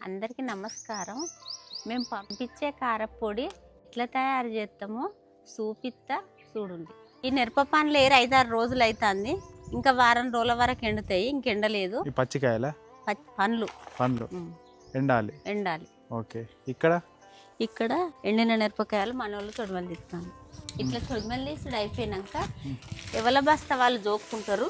అందరికీ నమస్కారం. మేము పంపించే కారపొడి ఎట్లా తయారు చేస్తామో చూపిస్తా చూడండి. ఈ మిరప పండ్లు 5-6 రోజులు అవుతుంది, ఇంకా వారం రోజుల వరకు ఎండుతాయి. ఇంకెండలేదు. ఈ పచ్చికాయల పండ్లు ఎండాలి. ఓకే. ఇక్కడ ఎండిన మిరపకాయలు మన వాళ్ళు తొడిమలు తీస్తాను. ఇట్లా తొడిమలు తీసుడు అయిపోయినాక ఎవల బస్తా వాళ్ళు జోక్కుంటారు.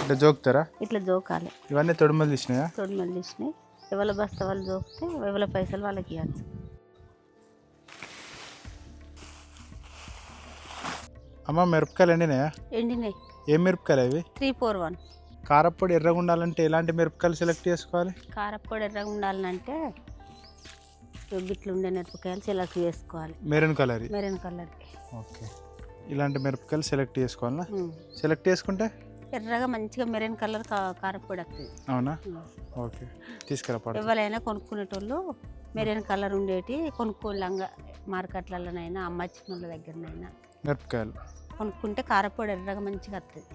ఇట్లా జోకుతారా? ఇట్లా జోకాలి. ఇవన్నీ తొడిమలు తీసినాయా? తొడిమలు తీసినాయి. ఎవల బస్తా వాళ్ళు జోకితే ఎవల పైసలు వాళ్ళకి ఇవ్వచ్చు. అమ్మ, మిరపకాయలు ఎండినాయా? ఎండినాయి. ఏం మిరపకాయలు అవి? 341. కారపొడి ఎర్రగా ఉండాలంటే ఎలాంటి మిరపకాయలు సెలెక్ట్ చేసుకోవాలి? కారపొడి ఎర్రగా ఉండాలంటే గిట్లు ఉండే మిరపకాయలు సెలెక్ట్ చేసుకోవాలి. Maroon colour. ఓకే. ఇలాంటి మిరపకాయలు సెలెక్ట్ చేసుకోవాలా? సెలెక్ట్ చేసుకుంటే ఎర్రగా మంచిగా మెరూన్ కలర్ కారపొడి వస్తుంది. అవునా? ఓకే. తీసుకురా. ఎవరైనా కొనుక్కునేటోళ్ళు మెరూన్ కలర్ ఉండేటి కొనుక్కోలేంగా, మార్కెట్లలోనైనా అమ్మచ్చిన వాళ్ళ దగ్గరనైనా మిరపకాయలు కొనుక్కుంటే కారపొడి ఎర్రగా మంచిగా వస్తుంది.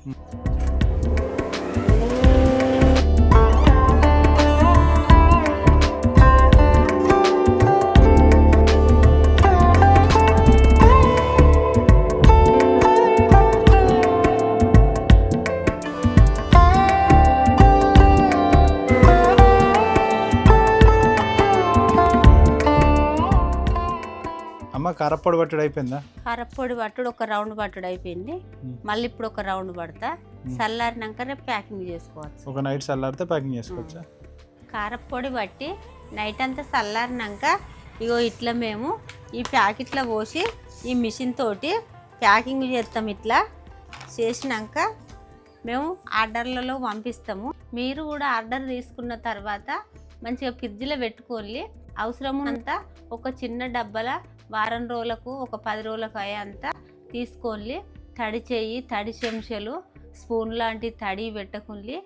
అమ్మ, కారపొడి పట్టుడు అయిపోయిందా? కారపొడి పట్టుడు ఒక రౌండ్ పట్టుడు అయిపోయింది. మళ్ళీ ఇప్పుడు ఒక రౌండ్ పడతా. చల్లారినాక రేపు ప్యాకింగ్ చేసుకోవచ్చు. ఒక నైట్ చల్లారితే ప్యాకింగ్ చేసుకోవచ్చా? కారపొడి బట్టి నైట్ అంతా చల్లారినాక ఇగో ఇట్లా మేము ఈ ప్యాకెట్లో పోసి ఈ మిషన్ తోటి ప్యాకింగ్ చేస్తాం. ఇట్లా చేసినాక మేము ఆర్డర్లలో పంపిస్తాము. మీరు కూడా ఆర్డర్ తీసుకున్న తర్వాత మంచిగా ఫ్రిడ్జ్లో పెట్టుకోవాలి. అవసరమునంత ఒక చిన్న డబ్బాల వారం రోజులకు ఒక 10 రోజులకు అయ్యేంత తీసుకోండి. తడి చెయ్యి, తడి చెంచాలు, స్పూన్ లాంటి తడి పెట్టుకోండి.